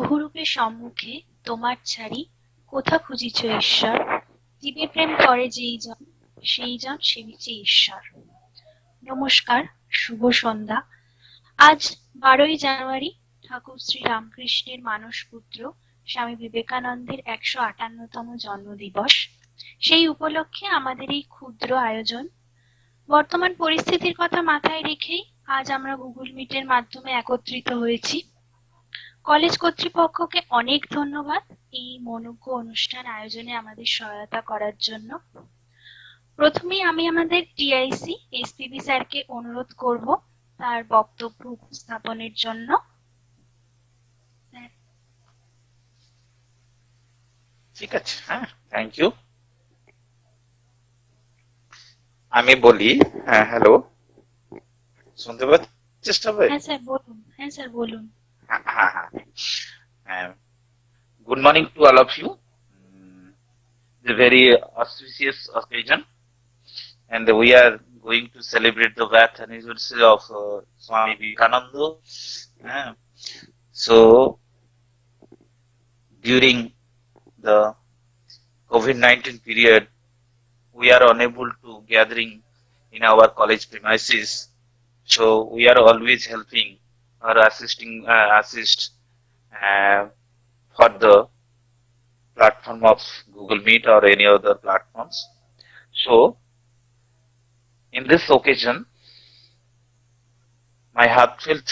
বহুরূপে সম্মুখে তোমার ছাড়ি কোথা খুঁজিছ ঈশ্বর, জীবে প্রেম করে যেই জন সেই জন সেবিছে ঈশ্বর। নমস্কার, শুভ সন্ধ্যা। আজ 12ই জানুয়ারি, ঠাকুর শ্রী রামকৃষ্ণের মানসপুত্র স্বামী বিবেকানন্দের 158তম জন্মদিবস। সেই উপলক্ষে আমাদের এই ক্ষুদ্র আয়োজন। বর্তমান পরিস্থিতির কথা মাথায় রেখেই আজ আমরা গুগল মিটের মাধ্যমে একত্রিত হয়েছি। কলেজ কর্তৃপক্ষকে অনেক ধন্যবাদ এই মনোজ্ঞ অনুষ্ঠান আয়োজনে আমাদের সহায়তা করার জন্য। প্রথমেই আমি আমাদের টিআইসি এসপিবি স্যারকে অনুরোধ করব তার বক্তব্য উপস্থাপনের জন্য। ঠিক আছে, হ্যাঁ, থ্যাংক ইউ। আমি বলি, হ্যাঁ, হ্যালো, শুনতে পাচ্ছি? চেষ্টা হবে? হ্যাঁ স্যার বলুন। হ্যাঁ স্যার বলুন। হ্যাঁ, হ্যাঁ, হ্যাঁ। Good morning to all of you. It's a very auspicious occasion, and we are going to celebrate the birth anniversary of Swami Vivekananda. So, during the COVID-19 period, we are unable to gathering in our college premises. So we are always helping or assist for the platform of Google Meet or any other platforms. So in this occasion, my heartfelt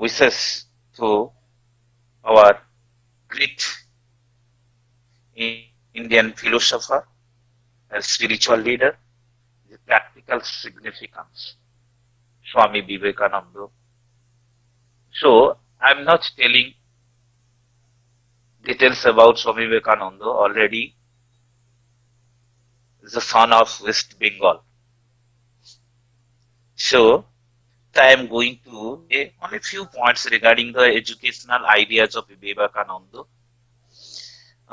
wishes to our great Indian philosopher, a spiritual leader, the practical significance, Swami Vivekananda. So I'm not telling details about Swami Vivekananda. Already is the son of West Bengal. So I am going to say only few points regarding the educational ideas of Vivekananda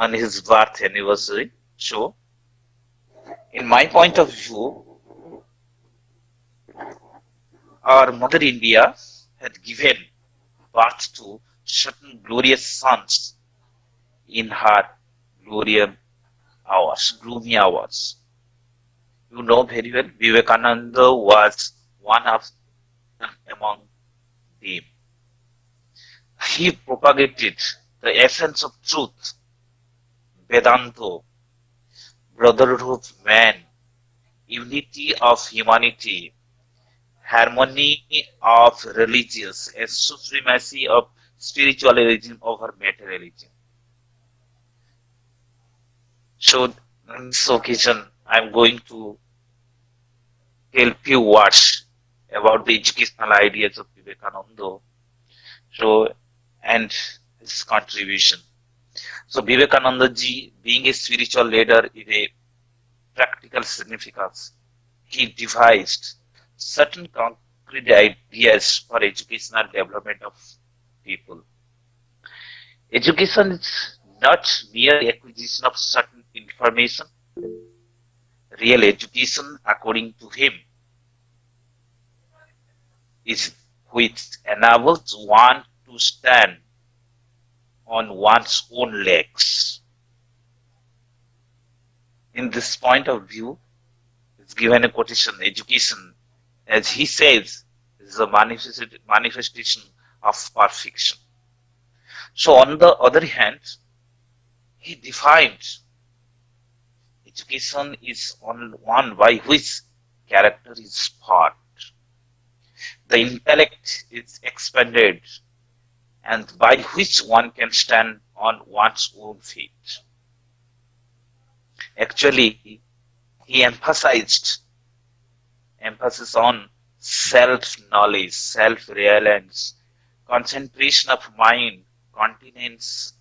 on his birth anniversary. So in my point of view, our mother India had given birth to certain glorious sons in her gloomy hours. You know very well, Vivekananda was one of them among them. He propagated the essence of truth, Vedanta, brotherhood of man, unity of humanity, harmony of religious, and supremacy of spiritualism over materialism. So on this occasion, I'm going to tell few words about the educational ideas of Vivekananda. So and his contribution. So Vivekananda ji, being a spiritual leader in a practical significance, he devised certain concrete ideas for educational development of people. Education is not mere acquisition of certain information. Real education, according to him, is which enables one to stand on one's own legs. In this point of view, it's given a quotation: education, as he says, is a manifestation of perfection. So on the other hand, he defined education is one by which character is formed, the intellect is expanded, and by which one can stand on one's own feet. Actually, he emphasis on self-knowledge, self-reliance, concentration of mind, continence,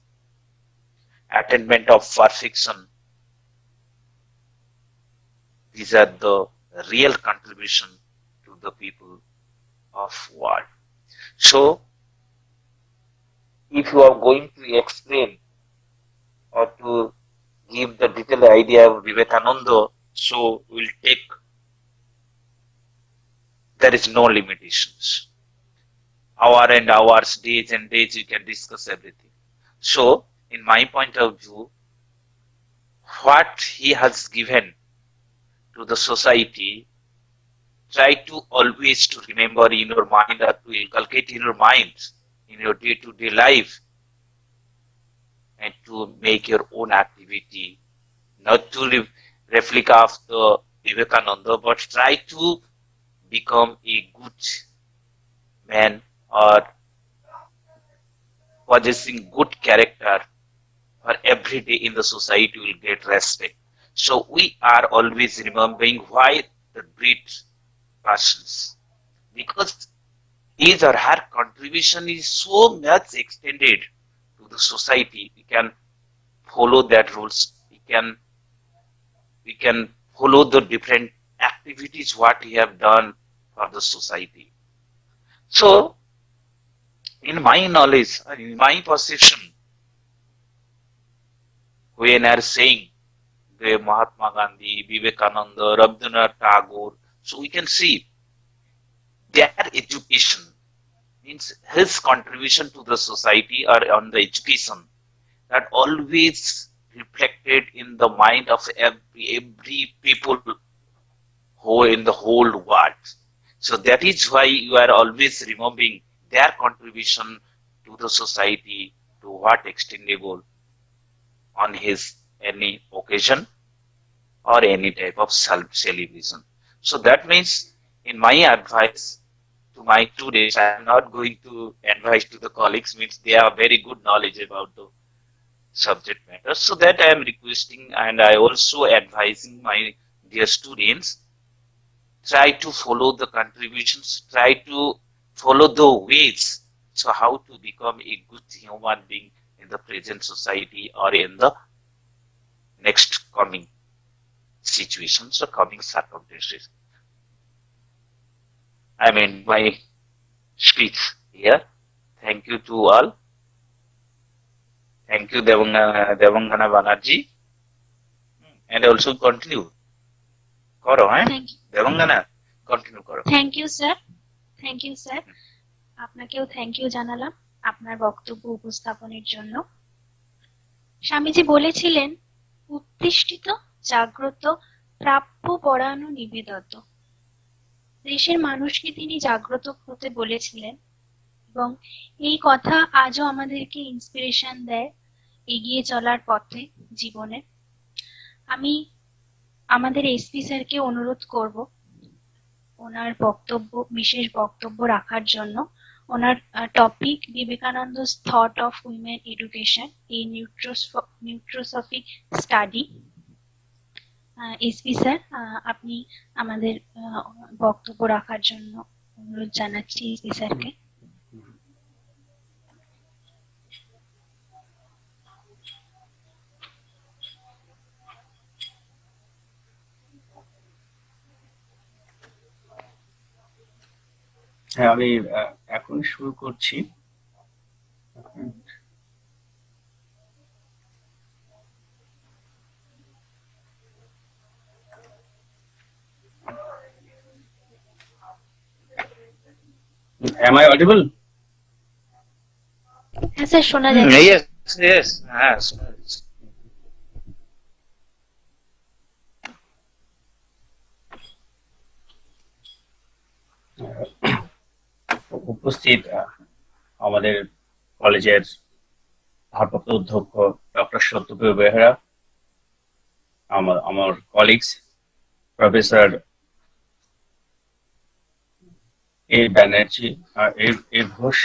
attainment of perfection. These are the real contribution to the people of world. So, if you are going to explain or to give the detailed idea of Vivekananda, so we'll take, there is no limitations. hour and hours, days and days, we can discuss everything. So, in my point of view, what he has given to the society, try to always to remember in your mind or to inculcate in your mind in your day-to-day life, and to make your own activity, not to replica of the Vivekananda, but try to become a good man or possessing good character, for every day in the society will get respect. So we are always remembering why the great persons, because his or her contribution is so much extended to the society. We can follow that rules. We can follow the different activities what he have done for the society. So in my knowledge, in my perception, when I are saying the Mahatma Gandhi, Vivekananda, Rabindranath Tagore, so we can see their education means his contribution to the society or on the education that always reflected in the mind of every people who in the whole world. So that is why you are always remembering their contribution to the society, to what extendable on his any occasion or any type of celebration. So that means in my advice to my students, I am not going to advise to the colleagues, means they have very good knowledge about the subject matter. So that I am requesting and I also advising my dear students, try to follow the contributions, try to follow the ways. So how to become a good human being in the present society or in the next coming situations or coming circumstances. I mean my speech here. Thank you to all. Thank you Devangana Banerjee. And also continue. Koro, Devangana, continue koro. Thank you sir, thank you sir, আপনাকেও thank you জানালাম আপনার বক্তব্য উপস্থাপনের জন্য। স্বামীজি বলেছিলেন, উত্তিষ্ঠিত, জাগ্রত, প্রাপ্য পরায়ণ নিবেদত। দেশের মানুষকে তিনি জাগ্রত হতে বলেছিলেন এবং এই কথা আজও আমাদেরকে ইন্সপিরেশন দেয় এগিয়ে চলার পথে জীবনে। আমি আমাদের এসপি স্যারকে অনুরোধ করব ওনার বক্তব্য, বিশেষ বক্তব্য রাখার জন্য। ওনার topic Vivekananda's thought of women education, a neutrosophic study. SP sir, আপনি আমাদের বক্তব্য রাখার জন্য অনুরোধ জানাচ্ছি এসপি স্যারকে। হ্যাঁ, আমি এখন শুরু করছি। Am I audible? হ্যাঁ স্যার, শোনা যাচ্ছে। Yes, yes, yes. উপস্থিত আমাদের কলেজের ভারপ্রাপ্ত অধ্যক্ষ ডক্টর সত্যপ্রিয় বেহেরা, আমার কলিগস প্রফেসর এ ব্যানার্জি, এ ঘোষ,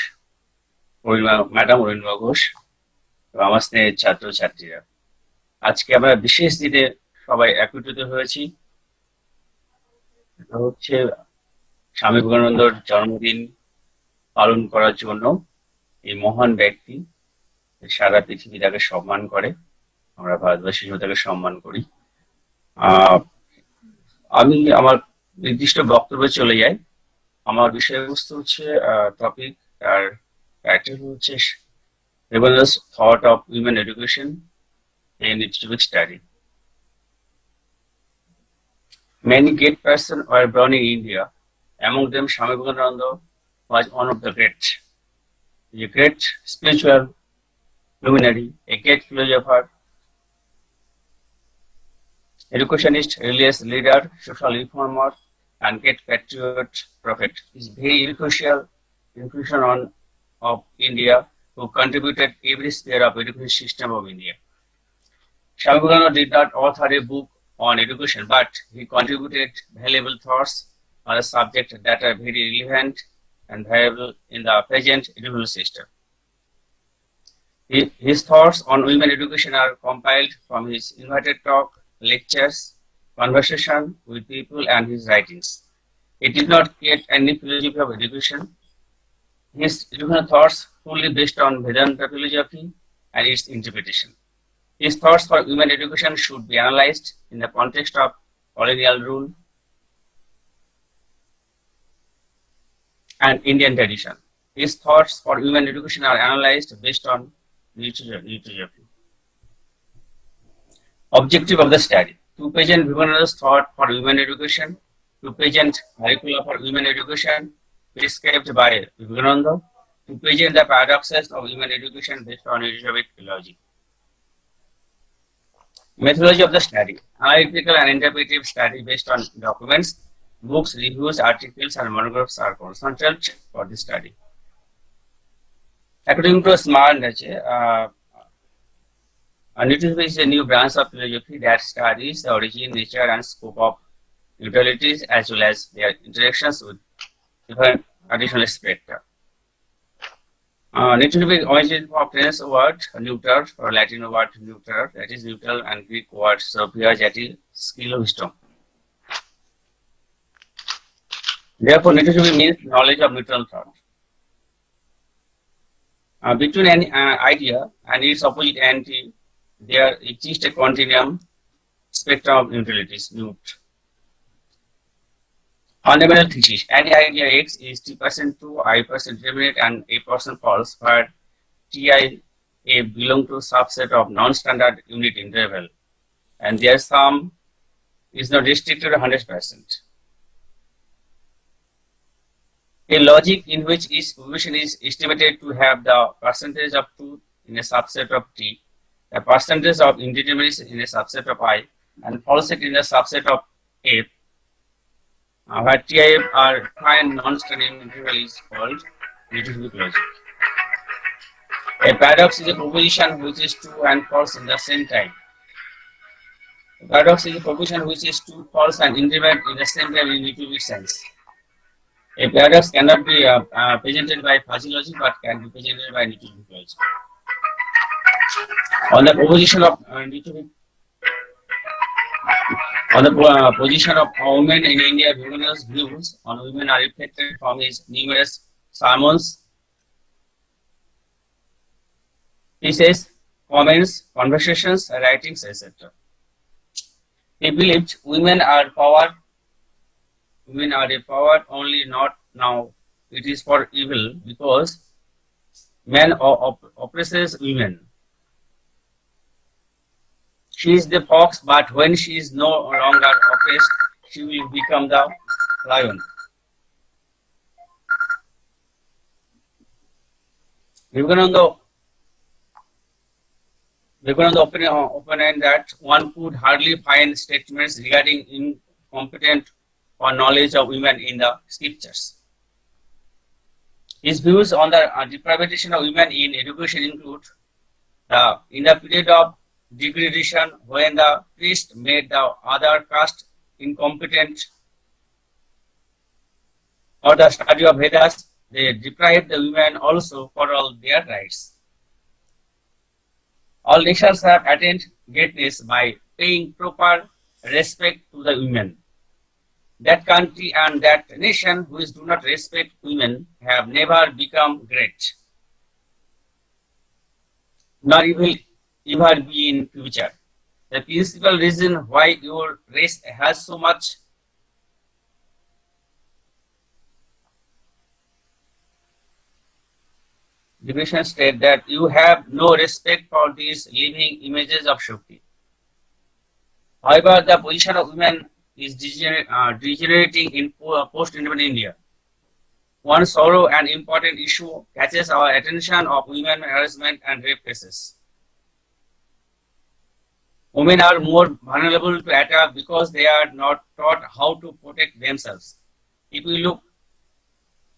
ম্যাডাম অরুণিমা ঘোষ, আমার স্নেহের ছাত্রছাত্রীরা, আজকে আমরা বিশেষ দিনে সবাই একত্রিত হয়েছি। এটা হচ্ছে স্বামী বিবেকানন্দর জন্মদিন পালন করার জন্য। এই মহান ব্যক্তি সারা পৃথিবী তাকে সম্মান করে, আমরা ভারতবাসী তাকে সম্মান করি। আমি আমার নির্দিষ্ট বক্তব্যে চলে যাই। আমার বিষয়বস্তু হচ্ছে টপিক, আর টাইটেল হচ্ছে Vivekananda's thought of women education in institutional study. Many great persons were born in India. Among them, Swami Vivekananda was one of the great. is a great spiritual luminary, a great philosopher, educationist, religious leader, social reformer, and great patriot prophet. He is very influential of India, who contributed every sphere of education system of India. Swami Vivekananda did not author a book on education, but he contributed valuable thoughts on a subject that are very relevant and valuable in the present educational system. His thoughts on women education are compiled from his invited talk, lectures, conversation with people, and his writings. He did not create any philosophy of education. His educational thoughts fully based on Vedanta philosophy and its interpretation. His thoughts for women education should be analyzed in the context of colonial rule and Indian tradition. His thoughts for women education are analyzed based on literature. Objective of the study: to present Vivekananda's thought for women education, to present curricula for women education prescribed by Vivekananda, to present the paradoxes of women education based on Eusebeic logic. Methodology of the study: analytical and interpretive study based on documents, books, reviews, articles, and monographs are concentrated for the study. According to Smart Nutrition is a new branch of philosophy that studies the origin, nature, and scope of neutralities as well as their interactions with different additional spectra. Neutrality origin of French word neuter or Latin word neuter, that is neutral, and Greek word sophia, that is skill of wisdom. Therefore, neutrality means knowledge of neutral thought. Between an idea and its opposite entity, there exists a continuum spectrum of neutralities, neut. Fundamental thesis: any idea X is T% true, I% determinate, and A% false, where Ti A belong to subset of non-standard unit interval, and their sum is not restricted to 100%. A logic in which each proposition is estimated to have the percentage of truth in a subset of T, the percentage of indeterminacy in a subset of I, and falsity in a subset of F, where TIF are fine non-standard interval is called neutrality logic. A paradox is a proposition which is true and false in the same time. A paradox is a proposition which is true, false, and independent in the same time in neutrality sense. A paradox cannot be presented by fuzzy logic, but can be presented by neutrality logic. On the proposition of position of women in India, Vivekananda's views on women are reflected from his numerous sermons, essays, comments, conversations, writings, etc. He believed women are a power only not now. It is for evil because man oppresses women. She is the fox, but when she is no longer oppressed, she will become the lion. Vivekananda opined that one could hardly find statements regarding incompetent or knowledge of women in the scriptures. His views on the deprivation of women in education include in the period of degradation, when the priest made the other caste incompetent for the study of Vedas, they deprived the women also for all their rights. All nations have attained greatness by paying proper respect to the women. That country and that nation which do not respect women have never become great, nor will ever be in future. The principal reason why your race has so much division state that you have no respect for these living images of Shakti. However, the position of women is degenerating in post-independent India. one sorrow and important issue catches our attention of women harassment and rape cases. Women are more vulnerable to attack because they are not taught how to protect themselves. If we look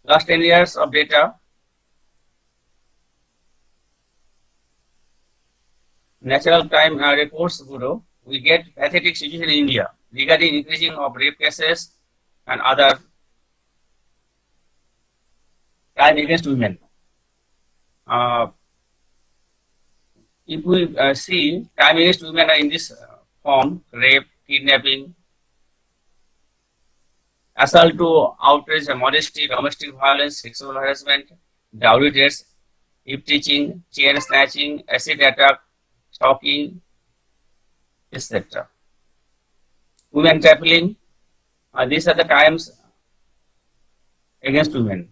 last 10 years of data, National Crime Reports Bureau, we get pathetic situation in India regarding increasing of rape cases and other crime against women. If we see crime against women are in this form: rape, kidnapping, assault to outrage modesty, domestic violence, sexual harassment, dowry rates, teaching, chain snatching, acid attack, stalking, etc. Women trafficking, these are the crimes against women.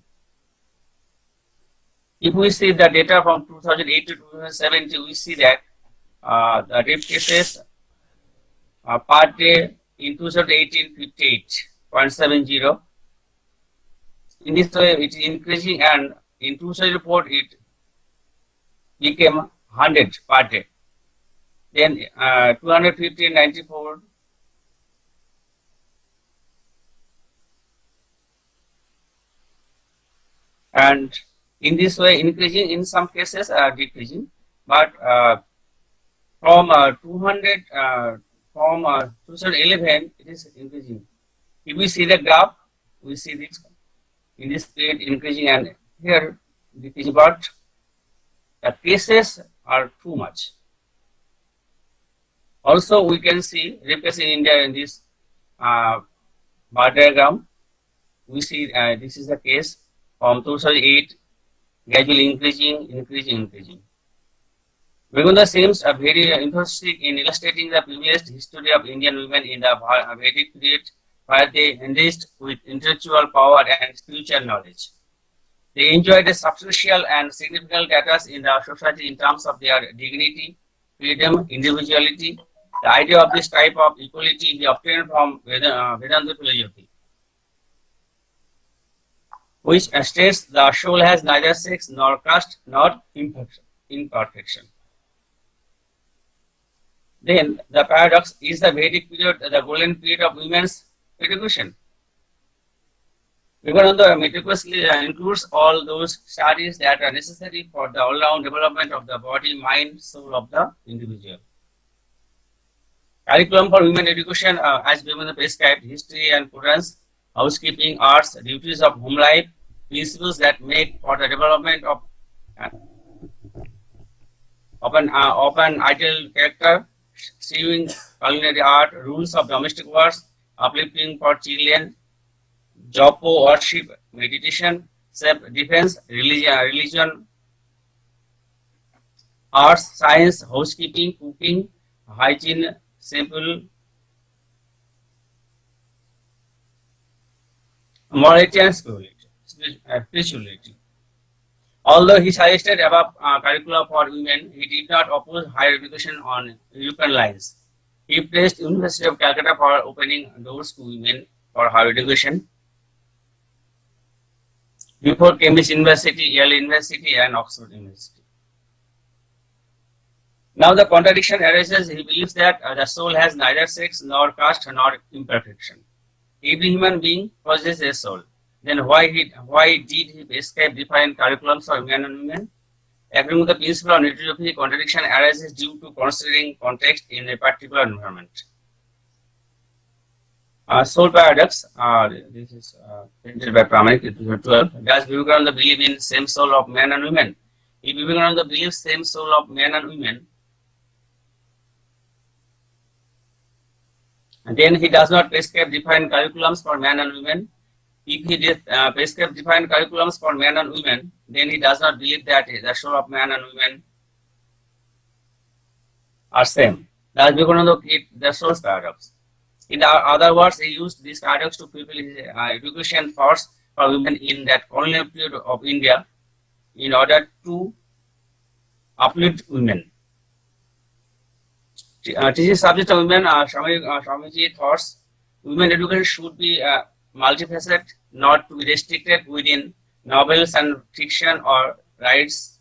If we see the data from 2008 to 2017, we see that the rape cases per day in 2018, 58.70. In this way, it is increasing, and in 2004, it became 100 per day. Then 250, 94. And in this way, increasing, in some cases decreasing, but from 200 from 2011 it is increasing. If we see the graph, we see this in this period increasing and here decreasing, but the cases are too much. Also, we can see rape case in India in this bar diagram. We see this is the case from 2008. Gradually increasing. Vaikuntha seems very enthusiastic in illustrating the privileged history of Indian women in the Vedic period, where they enriched with intellectual power and spiritual knowledge. They enjoyed a substantial and significant status in the society in terms of their dignity, freedom, individuality. The idea of this type of equality is obtained from Vedanta philosophy, which states the soul has neither sex nor caste nor imperfection. Then the paradox is the Vedic period, the golden period of women's education. Vivekananda meticulously includes all those studies that are necessary for the all-round development of the body, mind, soul of the individual. Curriculum for women education, as Vivekananda prescribed: history and Purans, housekeeping, arts, duties of home life, principles that make for the development of an ideal character, sewing, culinary art, rules of domestic wars, uplifting for children, jopo, worship, meditation, self-defense, religion, arts, science, housekeeping, cooking, hygiene, simple, morality and spirituality. Although he suggested above curricula for women, he did not oppose higher education on European lines. He praised University of Calcutta for opening doors to women for higher education. Before Cambridge University, Yale University, and Oxford University. Now the contradiction arises. He believes that the soul has neither sex nor caste nor imperfection. Every human being possesses a soul. Then why did he prescribe different curriculums for men and women? According to the principle of neutrality, contradiction arises due to considering context in a particular environment. Soul paradox. This is printed by Pramanik, 2012. Does Vivekananda believe in same soul of men and women? If Vivekananda believes same soul of men and women, and then he does not prescribe different curriculums for men and women. If he prescribe different curriculums for men and women, then he does not believe that the soul of men and women are same. Thus, Vivekananda created the soul's paradox. In other words, he used this paradox to fulfill his education force for women in that colonial period of India in order to uplift women. Teaching subject of women, Swamiji thoughts women education should be multifaceted, not to be restricted within novels and fiction or rites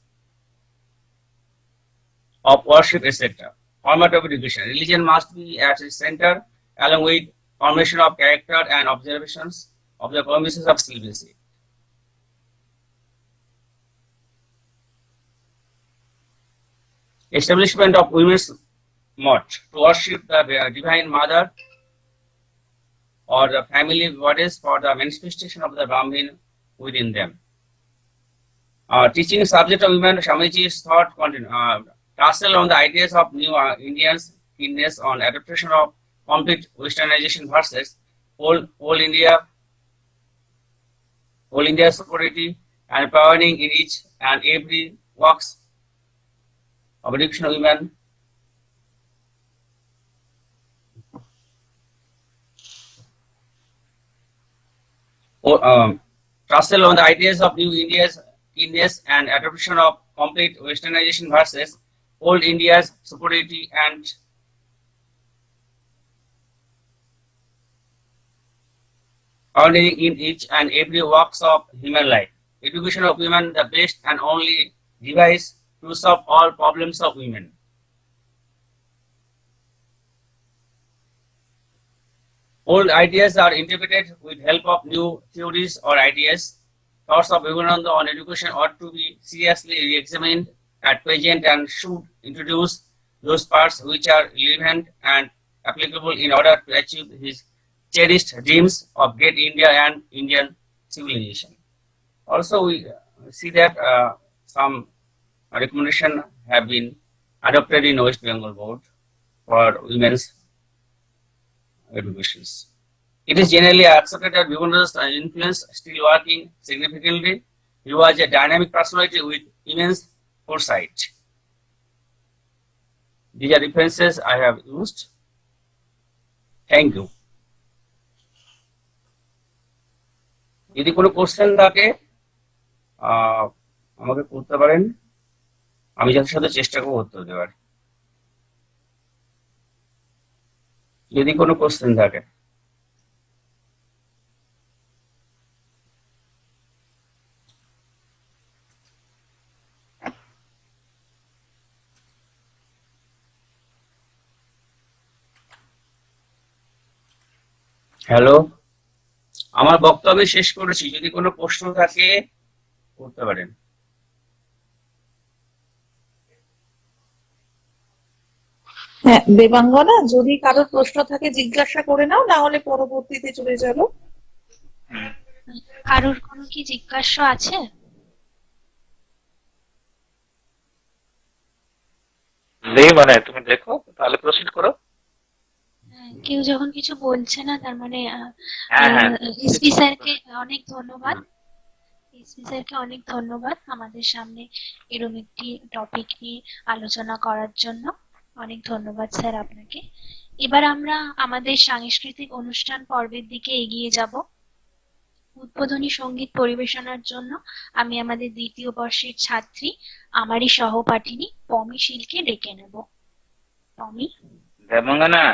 of worship, etc. Format of education. Religion must be at its center, along with formation of character and observations of the promises of celibacy. Establishment of women's mot to worship the Divine Mother or the family goddess for the manifestation of the Brahmin within them. Teaching subject of women, Swamiji's thought tussle on the ideas of new Indians, keenness on adaptation of complete westernization versus whole India superiority and empowering in each and every walks of education of women. Tussle on the ideas of new India's keenness and adoption of complete westernization versus old India's superiority and earning in each and every walks of human life. Education of women, the best and only device to solve all problems of women. Old ideas are interpreted with help of new theories or ideas. Thoughts of Vivekananda on education ought to be seriously re-examined at present and should introduce those parts which are relevant and applicable in order to achieve his cherished dreams of great India and Indian civilization. Also, we see that some recommendations have been adopted in West Bengal Board for women's educations. It is generally accepted that Vivekananda's influence still working significantly. He was a dynamic personality with immense foresight. These are references I have used. Thank you. যদি কোনো question থাকে আমাকে করতে পারেন, আমি যাদের সাথে চেষ্টা করবো উত্তর দেওয়ার। যদি কোনো কোশ্চেন থাকে। হ্যালো, আমার বক্তব্য শেষ করেছি, যদি কোনো প্রশ্ন থাকে করতে পারেন। হ্যাঁ দেবাঙ্গনা, যদি কারোর প্রশ্ন থাকে জিজ্ঞাসা করে নাও, না হলে পরবর্তীতে চলে যাবো। কারোর কোনো কি জিজ্ঞাসা আছে? নেই মানে তুমি দেখো তাহলে প্রসিড করো। কেউ যখন কিছু বলছে না তার মানে হ্যাঁ এসপি স্যারকে অনেক ধন্যবাদ। এসপি স্যারকে অনেক ধন্যবাদ আমাদের সামনে এরকম একটি টপিক নিয়ে আলোচনা করার জন্য। অনেক ধন্যবাদ স্যার আপনাকে। এবার আমরা আমাদের সাংস্কৃতিক অনুষ্ঠান পর্বের দিকে এগিয়ে যাব। উদ্বোধনী সঙ্গীত পরিবেশনার জন্য আমি আমাদের দ্বিতীয় বর্ষের ছাত্রী, আমারই সহপাঠিনী পমি শীলকে ডেকে নেব। পমি। দেবাঙ্গনা,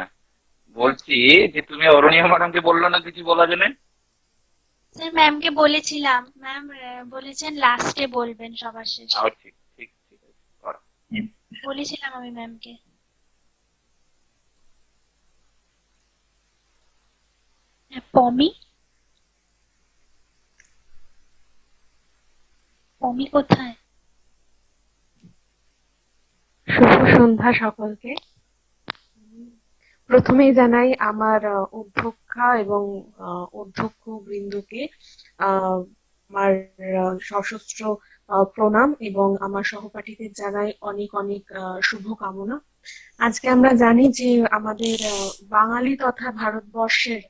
বলছি যে তুমি অরুণিয়া ম্যাডামকে বললো না কিছু বলার জন্য? স্যার ম্যামকে বলেছিলাম, ম্যাম বলেছেন লাস্টে বলবেন সবার শেষে। ঠিক ঠিক ঠিক আছে, করো। বলেছিলাম আমি ম্যামকে। পমি, পমি কোথায়? শুভ সন্ধ্যা সকলকে। প্রথমেই জানাই আমার অধ্যক্ষা এবং অধ্যক্ষ বৃন্দকে আমার সশস্ত্র প্রণাম এবং আমার সহপাঠীদের জানাই অনেক অনেক শুভকামনা। আজকে আমরা জানি যে আমাদের বাঙালি তথা ভারতবর্ষের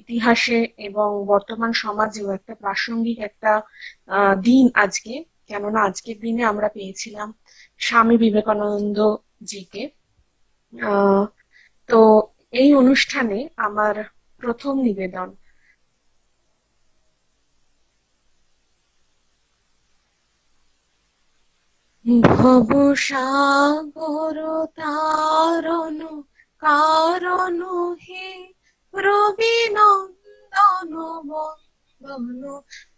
ইতিহাসে এবং বর্তমান সমাজেও একটা প্রাসঙ্গিক একটা দিন আজকে, কেননা আজকের দিনে আমরা পেয়েছিলাম স্বামী বিবেকানন্দ জিকে। তো এই অনুষ্ঠানে আমার প্রথম নিবেদন ভব সাগর তারণ কারণ হে রবি নন্দন বন্দন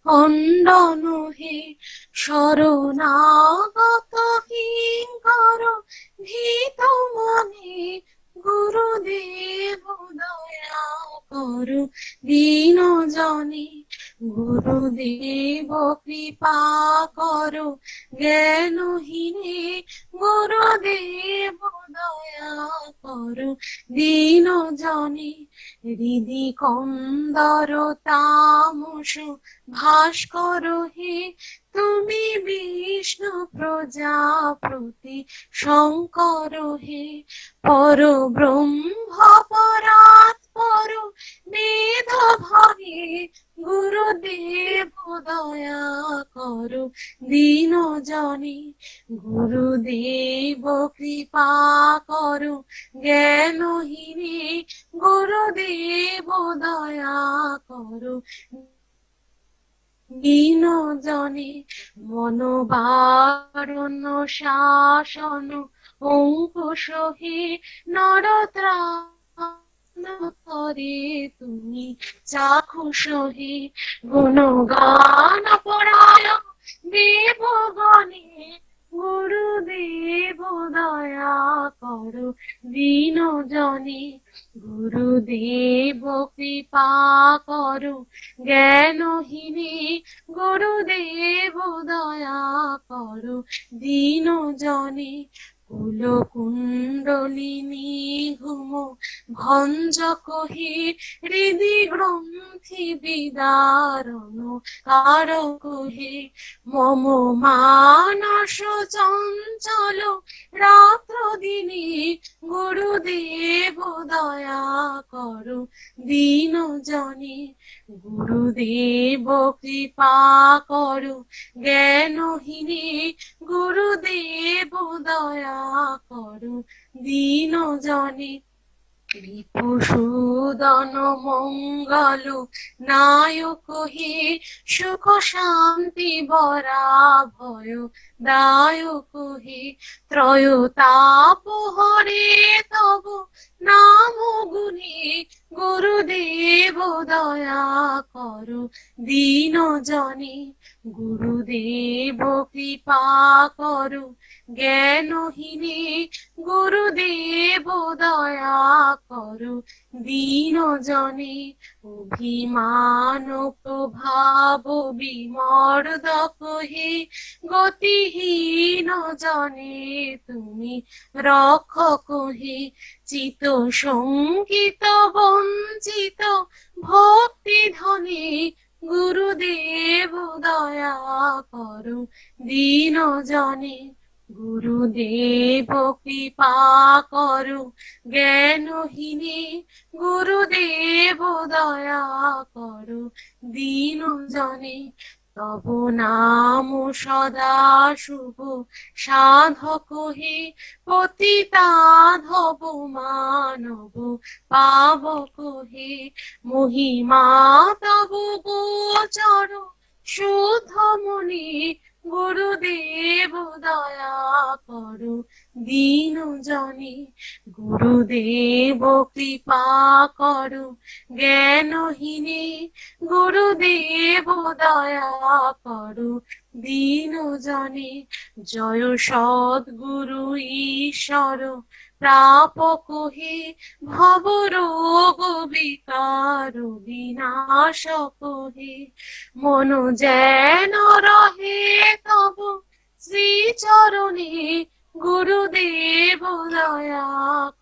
খণ্ডন হে শরণাগত কিঙ্কর ভীত মনে গুরুদেব দয়া করো দীন জনে গুরুদেব কৃপা করো জ্ঞানহীনে গুরুদেব দয়া করো দীন জনে হৃদি কন্দর তামস ভাস্কর হে তুমি বিষ্ণু প্রজাপতি শঙ্কর হে পর ব্রহ্ম পরাৎপর বেদ ভাগে গুরুদেব দয়া করো দীন জনে গুরুদেব কৃপা করো জ্ঞানহীনে গুরুদেব দয়া করো দীন জনে মনোবারণ শাসন অঙ্কুশ হে নরত্রাণ করে তুমি চাক্ষুষ হে গুণগান পরায়ণ দেবগণে গুরুদেব দয়া করো দীন জনে গুরুদেব কৃপা করো জ্ঞানহীনে গুরুদেব দয়া করো দীন জনে কুল কুণ্ডলিনী ঘুম ভঞ্জক হে হৃদি গ্রন্থি বিদারণ কারক হে মম মানস চঞ্চল রাত্র দিনে গুরুদেব দয়া করো দীন জনে গুরুদেব কৃপা করো জ্ঞানহীনে গুরুদেব দয়া করো দীন জনে রিপুসূদন মঙ্গল নায়ক হে সুখ শান্তি বরা ভয় দায়ক হে ত্রয়তাপ হরে তব নাম গুণে গুরুদেব দয়া করো দীন জনে গুরুদেব কৃপা করো জ্ঞানহীনে গুরুদেব দয়া করো দীন জনে অভিমান প্রভাব বিমর্দক হে গতিহীন জনে তুমি রক্ষক হে চিত সঙ্গীত বঞ্চিত ভক্তি ধনে গুরুদেব দয়া করো দীন জনে গুরুদেব কৃপা করো জ্ঞানহীনে গুরুদেব দয়া করো দীন জনে তব নাম সদা শুভ সাধক হে পতিতাধব মানব পাবক হে মহিমা তব গোচর শুদ্ধ মনে গুরুদেব দয়া করো দীন জনে গুরুদেব কৃপা করো জ্ঞানহীনে গুরুদেব দয়া করো দীন জনে জয় সদ্গুরু ঈশ্বর প্রাপক হে ভব রোগ বিকার বিনাশক হে মন যেন রহে তব শ্রীচরণে গুরুদেব দয়া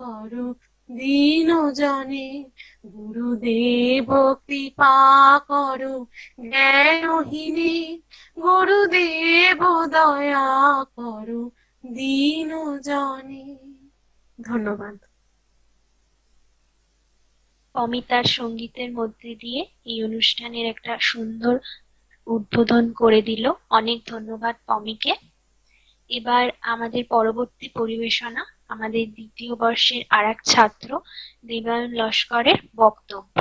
করো দীন জনে গুরুদেব কৃপা করো জ্ঞানহীনে গুরুদেব দয়া করো দীন জনে। ধন্যবাদ। অমিতার সঙ্গীতের মধ্যে দিয়ে এই অনুষ্ঠানের একটা সুন্দর উদ্বোধন করে দিল। অনেক ধন্যবাদ পমিকে। এবার আমাদের পরবর্তী পরিবেশনা আমাদের দ্বিতীয় বর্ষের আরেক ছাত্র দেবায়ন লস্করের বক্তব্য।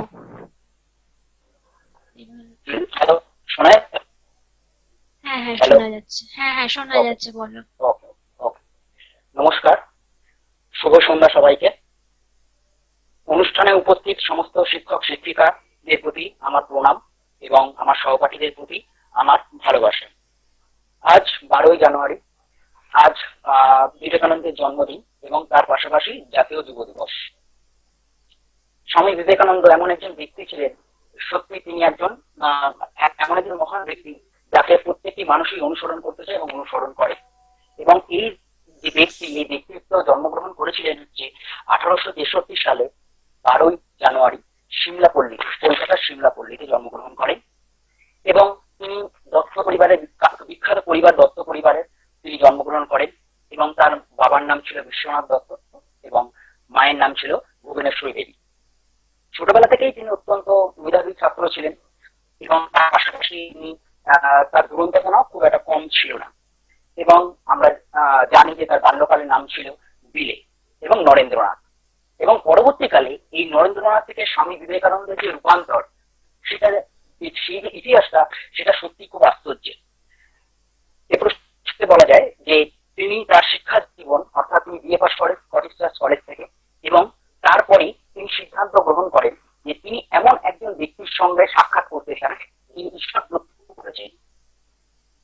হ্যালো, শোনা যাচ্ছে? হ্যাঁ হ্যাঁ শোনা যাচ্ছে। হ্যাঁ শোনা যাচ্ছে, বলো। ওকে ওকে, নমস্কার, শুভ সন্ধ্যা সবাইকে। অনুষ্ঠানে উপস্থিত সমস্ত শিক্ষক শিক্ষিকাদের প্রতি আমার প্রণাম এবং আমার সহপাঠীদের প্রতি আমার ভালোবাসা। আজ 12ই জানুয়ারি, আজ বিবেকানন্দের জন্মদিন এবং তার পাশাপাশি জাতীয় যুব দিবস। স্বামী বিবেকানন্দ এমন একজন ব্যক্তি ছিলেন, সত্যি তিনি একজন এমন একজন মহান ব্যক্তি যাকে প্রত্যেকটি মানুষই অনুসরণ করতে চায় এবং অনুসরণ করে। এবং এই যে ব্যক্তি, এই ব্যক্তিত্ব জন্মগ্রহণ করেছিলেন হচ্ছে 1863 সালে 12ই জানুয়ারি সিমলাপল্লী, কলকাতার সিমলাপল্লীতে জন্মগ্রহণ করেন। এবং তিনি দত্ত পরিবারের, বিখ্যাত পরিবার দত্ত পরিবারে তিনি জন্মগ্রহণ করেন। এবং তার বাবার নাম ছিল বিশ্বনাথ দত্ত এবং মায়ের নাম ছিল ভুবনেশ্বরী দেবী। ছোটবেলা থেকেই তিনি অত্যন্ত মেধাবী ছাত্র ছিলেন এবং তার পাশাপাশি তিনি তার দুরন্তপনাও খুব একটা কম ছিল না। এবং আমরা জানি যে তার বাল্যকালের নাম ছিল বিলে এবং নরেন্দ্রনাথ। এবং পরবর্তীকালে এই নরেন্দ্রনাথ থেকে স্বামী বিবেকানন্দের যে রূপান্তর, সেটা সেই যে ইতিহাসটা, সেটা সত্যি খুব আশ্চর্যের। এ প্রশ্নে বলা যায় যে তিনি তার শিক্ষা জীবন, অর্থাৎ তিনি বিএ পাস করেন স্কটিশ চার্চ কলেজ থেকে, এবং তারপরেই তিনি সিদ্ধান্ত গ্রহণ করেন যে তিনি এমন একজন ব্যক্তির সঙ্গে সাক্ষাৎ করতে চান যিনি ঈশ্বর প্রত্যক্ষ করেছেন।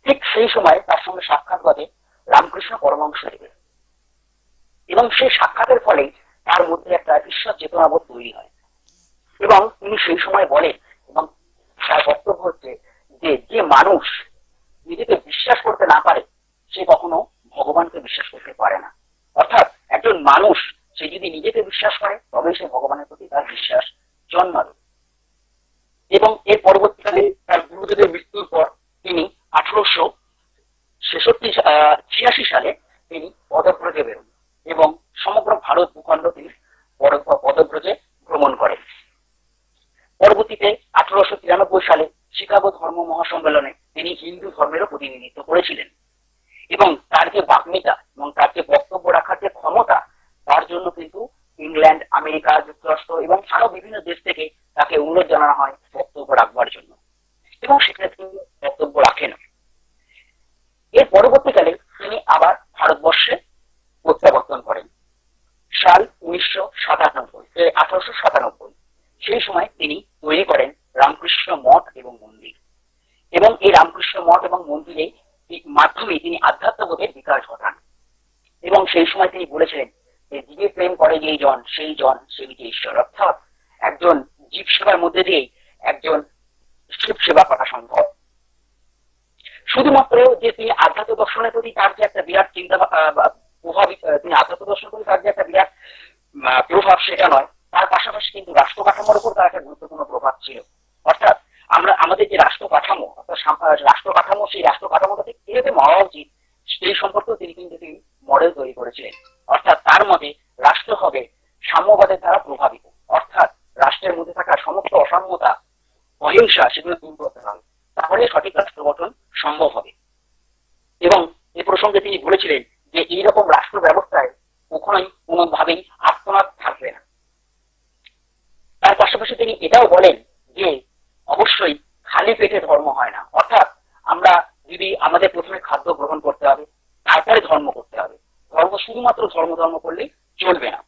ঠিক সেই সময় তার সঙ্গে সাক্ষাৎ ঘটে রামকৃষ্ণ পরমহংসদেবের। এবং সেই সাক্ষাতের ফলে তার মধ্যে একটা ঈশ্বর চেতনাবোধ তৈরি হয়। এবং তিনি সেই সময় বলেন, এবং তার বক্তব্য হচ্ছে যে যে মানুষ নিজেকে বিশ্বাস করতে না পারে সে কখনো ভগবানকে বিশ্বাস করতে পারে না। অর্থাৎ একজন মানুষ সে যদি নিজেকে বিশ্বাস করে তবেই সে ভগবানের প্রতি তার বিশ্বাস জন্মাবে। এবং এর পরবর্তীকালে তার গুরুদেবের মৃত্যুর পর তিনি 1886 সালে তিনি পদব্রজে বেরোন এবং সমগ্র ভারত ভূখণ্ড তিনি পদব্রজে ভ্রমণ করেন। পরবর্তীতে 1893 সালে শিকাগো ধর্ম মহাসম্মেলনে তিনি হিন্দু ধর্মেরও প্রতিনিধিত্ব করেছিলেন। এবং তার যে বাগ্মিতা এবং তার যে বক্তব্য রাখার যে ক্ষমতা, তার জন্য কিন্তু ইংল্যান্ড, আমেরিকা যুক্তরাষ্ট্র এবং আরো বিভিন্ন দেশ থেকে তাকে অনুরোধ জানানো হয় বক্তব্য রাখবার জন্য, এবং সেখানে তিনি বক্তব্য রাখেন। এর পরবর্তীকালে তিনি আবার ভারতবর্ষে প্রত্যাবর্তন করেন সাল 1897। সেই সময় তিনি তৈরি করেন রামকৃষ্ণ মঠ এবং মন্দির। এবং এই রামকৃষ্ণ মঠ এবং মন্দিরের মাধ্যমে তিনি আধ্যাত্মবোধের বিকাশ ঘটান। এবং সেই সময় তিনি বলেছিলেন যে জীবে প্রেম করে যেই জন সেই জন সেবিতে ঈশ্বর। অর্থাৎ একজন জীব সেবার মধ্যে দিয়েই একজন শিব সেবা করা সম্ভব। শুধুমাত্র যে তিনি আধ্যাত্ম দর্শনের প্রতি তার যে একটা বিরাট চিন্তা প্রভাব, তিনি আধ্যাত্ম দর্শন প্রতি তার যে একটা বিরাট প্রভাব সেটা নয়, তার পাশাপাশি কিন্তু রাষ্ট্র কাঠামোর উপর তার একটা গুরুত্বপূর্ণ প্রভাব ছিল। অর্থাৎ আমরা আমাদের যে রাষ্ট্র কাঠামো, অর্থাৎ রাষ্ট্র কাঠামো, সেই রাষ্ট্র কাঠামোটা থেকে কিরকম হওয়া উচিত সেই সম্পর্কেও তিনি কিন্তু মডেল তৈরি করেছিলেন। অর্থাৎ তার মতে রাষ্ট্র হবে সাম্যবাদের দ্বারা প্রভাবিত, অর্থাৎ রাষ্ট্রের মধ্যে থাকা সমস্ত অসাম্যতা, অহিংসা সেগুলো দূর করতে হবে, তাহলে সঠিক রাষ্ট্র গঠন সম্ভব হবে। এবং এ প্রসঙ্গে তিনি বলেছিলেন যে এইরকম রাষ্ট্র ব্যবস্থায় কখনোই কোনোভাবেই আত্মনাদ থাকবে না। তার পাশাপাশি তিনি এটাও বলেন যে অবশ্যই খালি পেটে ধর্ম হয় না। অর্থাৎ আমরা যদি আমাদের প্রথমে খাদ্য গ্রহণ করতে হবে, তারপরে ধর্ম করতে হবে। ধর্ম শুধুমাত্র ধর্ম করলেই চলবে না।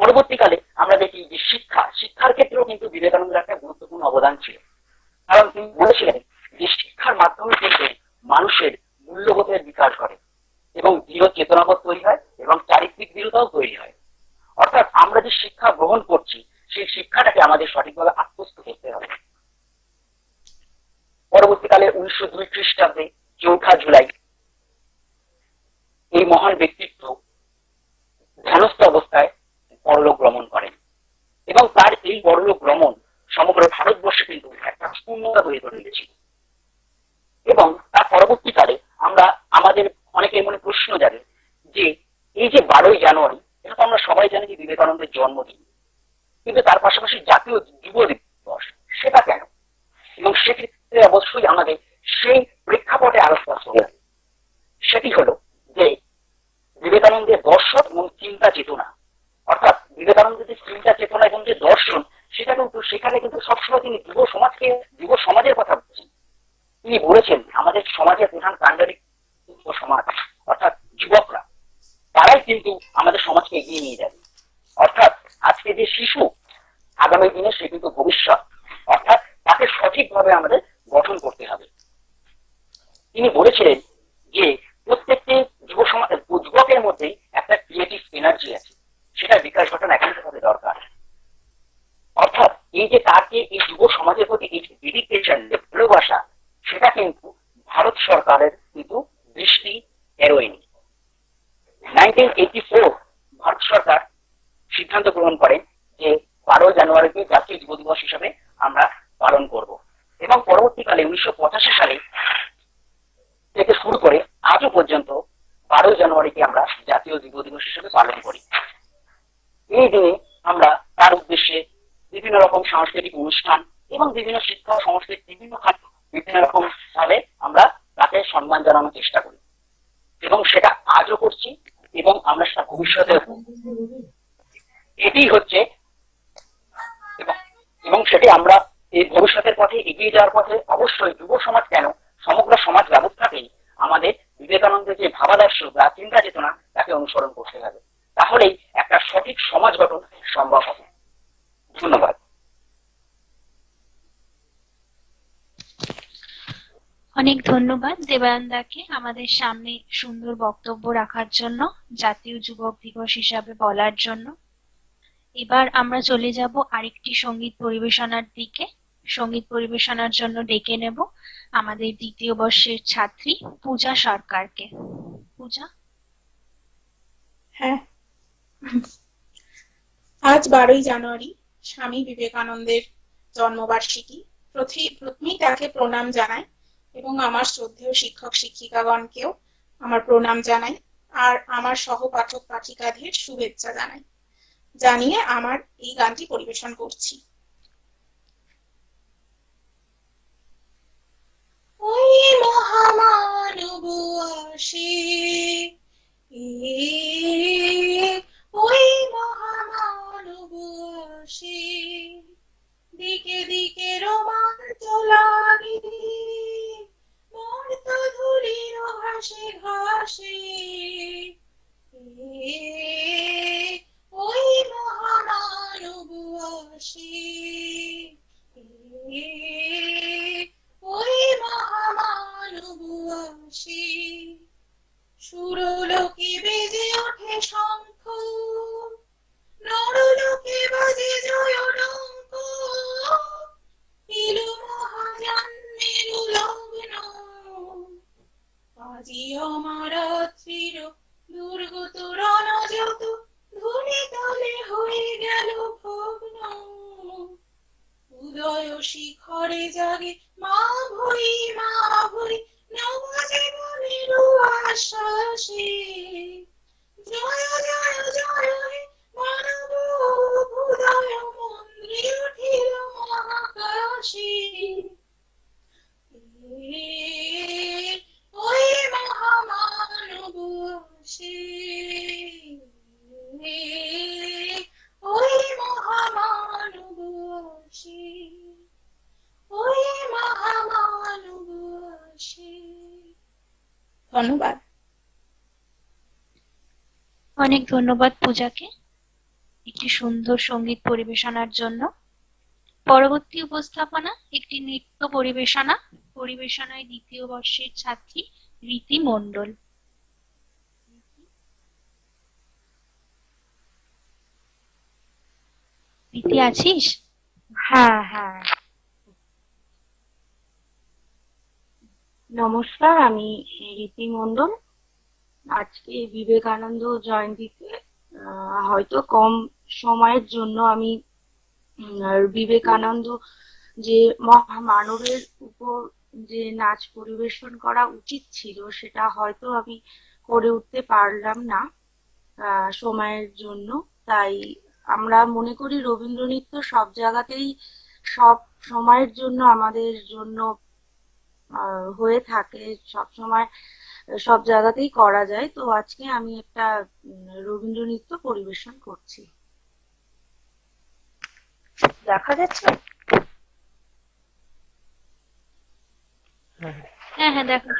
পরবর্তীকালে আমরা দেখি যে শিক্ষার ক্ষেত্রেও কিন্তু বিবেকানন্দের একটা গুরুত্বপূর্ণ অবদান ছিল। কারণ তিনি বলেছিলেন যে শিক্ষার মাধ্যমে কিন্তু মানুষের মূল্যবোধের বিকাশ ঘটে এবং দৃঢ় চেতনাবোধ তৈরি হয় এবং চারিত্রিক দৃঢ়তাও তৈরি হয়। অর্থাৎ আমরা যে শিক্ষা গ্রহণ করছি সেই শিক্ষাটাকে আমাদের সঠিকভাবে আত্মস্থ করতে হবে। পরবর্তীকালে 1902 খ্রিস্টাব্দে 4 জুলাই এই মহান ব্যক্তিত্ব ধ্যানস্থ অবস্থায় পরলোক গমন করেন এবং তার এই পরলোক গমন সমগ্র ভারতবর্ষে কিন্তু একটা শূন্যতা তৈরি করে দিয়েছিল। এবং তার পরবর্তীকালে আমরা আমাদের অনেকের মনে প্রশ্ন জাগে যে এই যে 12ই জানুয়ারি, এটা তো আমরা সবাই জানি যে বিবেকানন্দের জন্মদিন, কিন্তু তার পাশাপাশি জাতীয় যুব দিবস, সেটা কেন? এবং সেক্ষেত্রে অবশ্যই আমাদের সেই প্রেক্ষাপটে আলোচনা করতে হবে। সেটি হলো যে বিবেকানন্দের দর্শন এবং চিন্তা চেতনা, অর্থাৎ বিবেকানন্দের যে চিন্তা চেতনা এবং যে দর্শন, সেটা কিন্তু সেখানে কিন্তু সবসময় তিনি যুব সমাজের কথা বলছেন। তিনি বলেছেন আমাদের সমাজের প্রধান কাণ্ডারি সমাজ, অর্থাৎ যুবকরা, তারাই কিন্তু আমাদের সমাজকে এগিয়ে নিয়ে যাবে। অর্থাৎ আজকে যে শিশু আগামী দিনে সে কিন্তু ভবিষ্যৎ, অর্থাৎ তাকে সঠিকভাবে আমাদের গঠন করতে হবে। সিদ্ধান্ত গ্রহণ করেন যে 12 জানুয়ারিকে জাতীয় যুব দিবস হিসেবে আমরা পালন করব। এবং পরবর্তীকালে 1985 সালে থেকে শুরু করে আজও পর্যন্ত 12 জানুয়ারিকে আমরা জাতীয় যুব দিবস হিসেবে পালন করি। এই দিনে আমরা তার উদ্দেশ্যে বিভিন্ন রকম সাংস্কৃতিক অনুষ্ঠান এবং বিভিন্ন শিক্ষা ও সংস্কৃতির বিভিন্ন রকম ভাবে আমরা তাকে সম্মান জানানোর চেষ্টা করি এবং সেটা আজও করছি এবং আমরা সেটা ভবিষ্যতে এটি হচ্ছে এবং সেটি আমরা এই ভবিষ্যতের পথে এগিয়ে যাওয়ার পথে অবশ্যই যুব সমাজ কেন সমগ্র সমাজ ব্যবস্থাকেই আমাদের বিবেকানন্দের যে ভাবাদর্শ বা চিন্তা চেতনা তাকে অনুসরণ করতে হবে, তাহলেই একটা সঠিক সমাজ গঠন সম্ভব হবে। ধন্যবাদ। অনেক ধন্যবাদ দেবানন্দাকে আমাদের সামনে সুন্দর বক্তব্য রাখার জন্য, জাতীয় যুবক দিবস হিসাবে বলার জন্য। এবার আমরা চলে যাব আরেকটি সঙ্গীত পরিবেশনার দিকে। সঙ্গীত পরিবেশনার জন্য ডেকে নেব আমাদের দ্বিতীয় বর্ষের ছাত্রী পূজা সরকারকে। পূজা। হ্যাঁ, আজ 12 জানুয়ারি স্বামী বিবেকানন্দের জন্মবার্ষিকী। প্রথমেই তাকে প্রণাম জানাই এবং আমার শ্রদ্ধেয় শিক্ষক শিক্ষিকাগণকেও আমার প্রণাম জানাই আর আমার সহপাঠক পাঠিকাদের শুভেচ্ছা জানিয়ে আমার এই গানটি পরিবেশন করছি। ওই মহামানব আসে, ওই মহামানব আসে, দিকে দিকে রোমাঞ্চ লাগে, মর্ত ধুলির ঘাসে ঘাসে, ওই মহামানব আসে, ওই মহামানব আসে। সুরলোকে বেজে ওঠে শঙ্খ, নরলোকে বাজে জয়ডঙ্ক, এলো মহাজন্মের লগ্ন, আজি অমরাত্রির দুর্গত রণযত ধূলি তলে হয়ে গেল ভগ্ন। উদয় শিখরে জাগে মা ভই নব জীবনের আশ্বাসে, জয় জয় জয় হে মানব উদয় মন্দ্রে উঠিল মহাকাশে, ওই মহামানব আসে, ওই মহামানব আসে, ওই মহামানব আসে। ধন্যবাদ। অনেক ধন্যবাদ পূজাকে একটি সুন্দর সঙ্গীত পরিবেশনার জন্য। পরবর্তী উপস্থাপনা একটি নৃত্য পরিবেশনায় দ্বিতীয় বর্ষের ছাত্রী রীতি মণ্ডল। রীতি আছিস? হ্যাঁ, নমস্কার, আমি রীতি মণ্ডল। আজকে বিবেকানন্দ জয়ন্তীতে হয়তো কম সময়ের জন্য আমি বিবেকানন্দ যে মহামানবের উপর যে নাচ পরিবেশন করা উচিত ছিল সেটা হয়তো আমি করে উঠতে পারলাম না সময়ের জন্য। তাই আমরা মনে করি রবীন্দ্র নৃত্য সব জায়গাতেই সব সময়ের জন্য আমাদের জন্য হয়ে থাকে, সব সময় সব জায়গাতেই করা যায়। তো আজকে আমি একটা রবীন্দ্র নৃত্য পরিবেশন করছি। দেখা যাচ্ছে? হ্যাঁ হ্যাঁ, দেখো।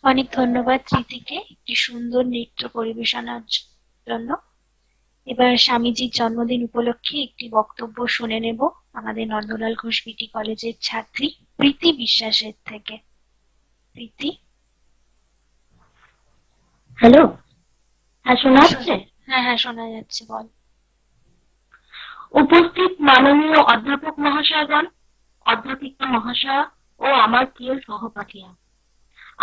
অনেক ধন্যবাদ স্মৃতিকে একটি সুন্দর নৃত্য পরিবেশনার জন্য। এবার স্বামীজির জন্মদিন উপলক্ষে একটি বক্তব্য শুনে নেব আমাদের নন্দলাল ঘোষ বিটি কলেজের ছাত্রী প্রীতি বিশ্বাসের থেকে। প্রীতি। হ্যালো, হ্যাঁ শোনা যাচ্ছে? হ্যাঁ হ্যাঁ শোনা যাচ্ছে, বল। উপস্থিত মাননীয় অধ্যাপক মহাশয়গণ, অধ্যাপিকা মহাশয়া ও আমার প্রিয় সহপাঠীরা,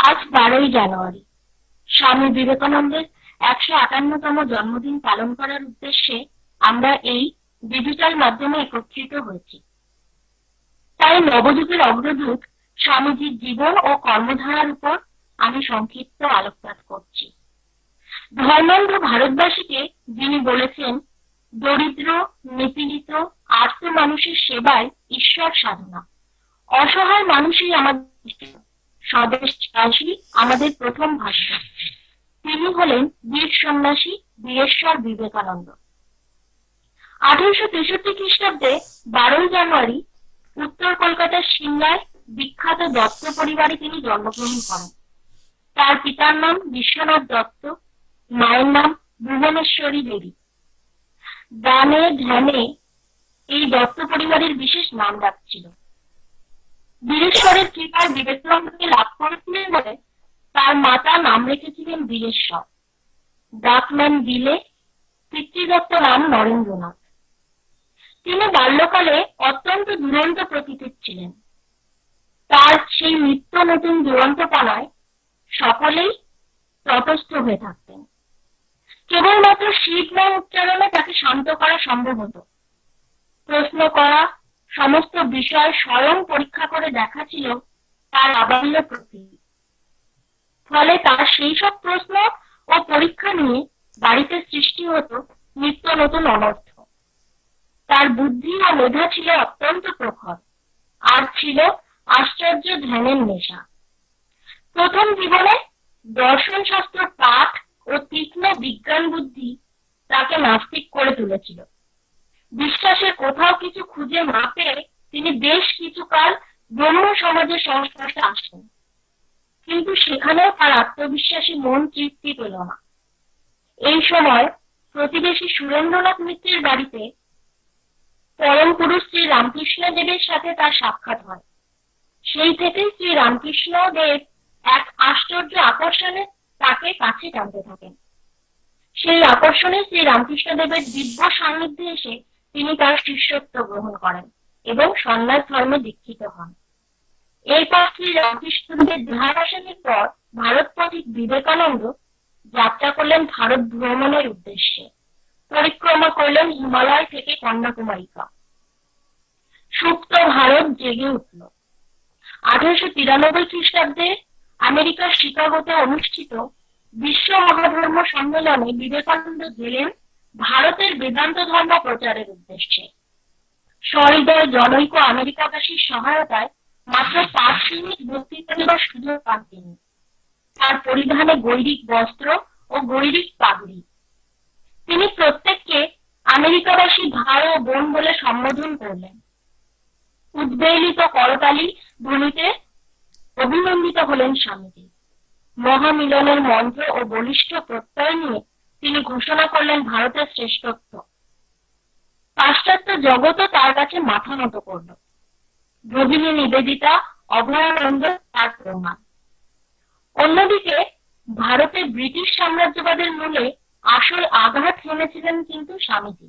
আজ 12ই জানুয়ারি স্বামী বিবেকানন্দের 158তম জন্মদিন পালন করার উদ্দেশ্যে আমরা এই ডিজিটাল মাধ্যমে একত্রিত হয়েছি। তাই নবযুগের অগ্রদূত স্বামীজির জীবন ও কর্মধারার উপর আমি সংক্ষিপ্ত আলোকপাত করছি। ধর্মান্ধ ভারতবাসীকে যিনি বলেছেন, দরিদ্র, নিপীড়িত, আর্ত মানুষের সেবায় ঈশ্বর সাধনা, অসহায় মানুষই আমাদের স্বদেশবাসী, আমাদের প্রথম ভাষা। তিনি হলেন বীর সন্ন্যাসী বীরেশ্বর বিবেকানন্দ। 1863 খ্রিস্টাব্দে 12ই জানুয়ারি উত্তর কলকাতার সিমলায় বিখ্যাত দত্ত পরিবারে তিনি জন্মগ্রহণ করেন। তার পিতার নাম বিশ্বনাথ দত্ত, মায়ের নাম ভুবনেশ্বরী দেবী। দানে ধ্যানে এই দত্ত পরিবারের বিশেষ নাম ডাক ছিল। বীরেশ্বরের কৃপায় বিবেকানন্দকে লাভ করেছিলেন বলে তার মাতা নাম রেখেছিলেন বীরেশ্বর, ডাকনাম বিলে, পিতৃদত্ত নাম নরেন্দ্রনাথ। তিনি বাল্যকালে অত্যন্ত দুরন্ত প্রকৃতির ছিলেন। তার সেই নিত্য নতুন দুরন্তপনায় সকলেই তটস্থ হয়ে থাকতেন। কেবলমাত্র শিব নাম উচ্চারণে তাকে শান্ত করা সম্ভব হতো। প্রশ্ন করা, সমস্ত বিষয় স্বয়ং পরীক্ষা করে দেখা ছিল তার আবাল্য প্রকৃতি। ফলে তার সেই সব প্রশ্ন ও পরীক্ষা নিয়ে বাড়িতে সৃষ্টি হতো নিত্য নতুন অনর্থ। তার বুদ্ধি ও মেধা ছিল অত্যন্ত প্রখর, আর ছিল আশ্চর্য ধ্যানের নেশা। প্রথম জীবনে দর্শন শাস্ত্র পাঠ ও তীক্ষ্ণ বিজ্ঞান বুদ্ধি তাকে নাস্তিক করে তুলেছিল। বিশ্বাসের কোথাও কিছু খুঁজে না পেয়ে তিনি বেশ কিছুকাল ব্রহ্ম সমাজের সংস্পর্শে আসেন, কিন্তু সেখানেও তার আত্মবিশ্বাসী মন তৃপ্তি পেল না। এই সময় প্রতিবেশী সুরেন্দ্রনাথ মিত্রের বাড়িতে পরম পুরুষ শ্রী রামকৃষ্ণ দেবের সাথে তার সাক্ষাৎ হয়। সেই থেকেই শ্রী রামকৃষ্ণ দেব এক আশ্চর্য আকর্ষণে তাকে কাছে টানতে থাকেন। সেই আকর্ষণে শ্রী রামকৃষ্ণ দেবের দিব্য সান্নিধ্যে এসে তিনি তার শিষ্যত্ব গ্রহণ করেন এবং সন্ন্যাস ধর্মে দীক্ষিত হন। এরপর শ্রী রামকৃষ্ণ দেবের দেহাবসানের পর ভারত পথিক বিবেকানন্দ যাত্রা করলেন ভারত ভ্রমণের উদ্দেশ্যে। পরিক্রমা করলেন হিমালয় থেকে কন্যাকুমারিকা। সুপ্ত ভারত জেগে উঠল। 1893 খ্রিস্টাব্দে আমেরিকার শিকাগোতে অনুষ্ঠিত বিশ্ব মহাধর্ম সম্মেলনে বিবেকানন্দ গেলেন ভারতের বেদান্ত ধর্ম প্রচারের উদ্দেশ্যে। সহৃদয় জনৈক আমেরিকাবাসীর সহায়তায় মাত্র 5 মিনিট বক্তৃতা দেওয়ার সুযোগ পান তিনি। তার পরিধানে গৈরিক বস্ত্র ও গৈরিক পাগড়ি। তিনি প্রত্যেককে আমেরিকাবাসী ভাই ও বোন বলে সম্বোধন করলেন। উদ্বেলিত করতালি ধ্বনিতে অভিনন্দিত হলেন স্বামীজি। মহামিলনের মন্ত্র ও বলিষ্ঠ প্রত্যয় নিয়ে তিনি ঘোষণা করলেন ভারতের শ্রেষ্ঠত্ব। পাশ্চাত্য জগৎও তার কাছে মাথা নত করল। ভগিনী নিবেদিতা, অভয়ানন্দ তার প্রমাণ। অন্যদিকে ভারতে ব্রিটিশ সাম্রাজ্যবাদের মূলে আসল আঘাত হেনেছিলেন কিন্তু স্বামীজি।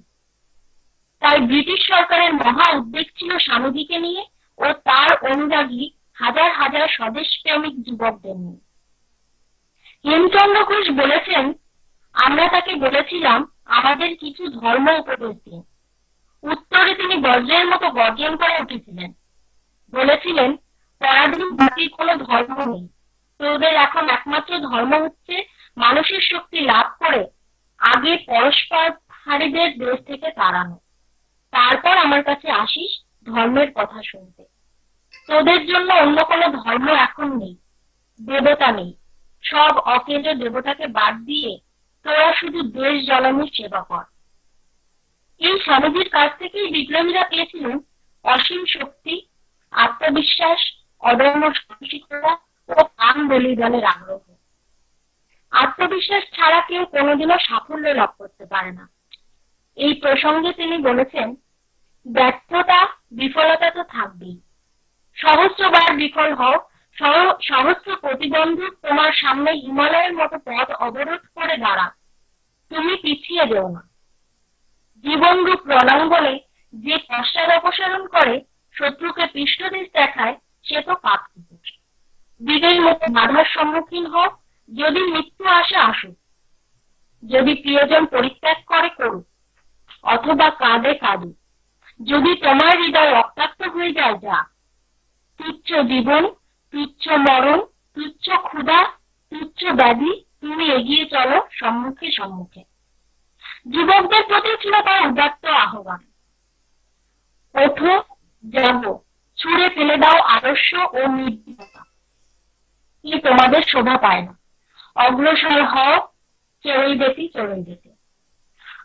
তাই ব্রিটিশ সরকারের মহা উদ্বেগ ছিল স্বামীজিকে নিয়ে ও তার অনুরাগী হাজার হাজার স্বদেশ প্রেমিক যুবকদের নিয়ে। হেমচন্দ্র ঘোষ বলেছেন, আমরা তাকে বলেছিলাম আমাদের কিছু ধর্ম উপদেশ দিন। উত্তরে তিনি বজ্রের মতো গর্জন করে উঠেছিলেন, বলেছিলেন, পরাধীন জাতির কোনো ধর্ম নেই। তোদের এখন একমাত্র ধর্ম হচ্ছে মানুষের শক্তি লাভ করে আগে পরস্পরহারীদের দেশ থেকে তাড়ানো, তারপর আমার কাছে আসিস ধর্মের কথা শুনতে। তোদের জন্য অন্য কোনো ধর্ম এখন নেই, দেবতা নেই। সব অকেন্দ্র দেবতাকে বাদ দিয়ে তোরা শুধু দেশ জ্বালানোর সেবা কর। এই স্বামীজির কাছ থেকেই বিপ্লবীরা পেয়েছিলেন অসীম শক্তি, আত্মবিশ্বাস, অদম্য সাহসিকতা ও প্রাণ বলিদানের আগ্রহ। আত্মবিশ্বাস ছাড়া কেউ কোনোদিনও সাফল্য লাভ করতে পারে না। এই প্রসঙ্গে তিনি বলেছেন, ব্যর্থতা, বিফলতা তো থাকবেই। সহস্রবার বিফল হও, সহস্র প্রতিবন্ধক তোমার সামনে হিমালয়ের মতো পথ অবরোধ করে দাঁড়া, তুমি পিছিয়ে যেও না। জীবনরূপ রণাঙ্গনে যে পশ্চাৎ অপসারণ করে, শত্রুকে পৃষ্ঠদেশ দেখায়, সে তো পাপকুকুর। বিজয়ী মতো বাধার সম্মুখীন হও, যদি মৃত্যু আসে আসুক, যদি প্রিয়জন পরিত্যাগ করে করুক, অথবা কাঁদে কাঁদুক, যদি তোমার হৃদয় রক্তাক্ত হয়ে যায় যা। তুচ্ছ জীবন, তুচ্ছ মরণ, তুচ্ছ ক্ষুধা, তুচ্ছ ব্যাধি, তুমি এগিয়ে চলো সম্মুখে সম্মুখে। যুবকদের প্রতি ছিল তার উদাত্ত আহ্বান। ওঠো, জাগো, ছুঁড়ে ফেলে দাও আদর্শ ও নির্ভীকতা, কি তোমাদের শোভা পায় না। অগ্রসর হও, চড়ই যেতে চড়ই যেতে।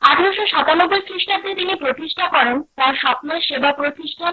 1897 খ্রিস্টাব্দে তিনি প্রতিষ্ঠা করেন তার স্বপ্নের সেবা প্রতিষ্ঠান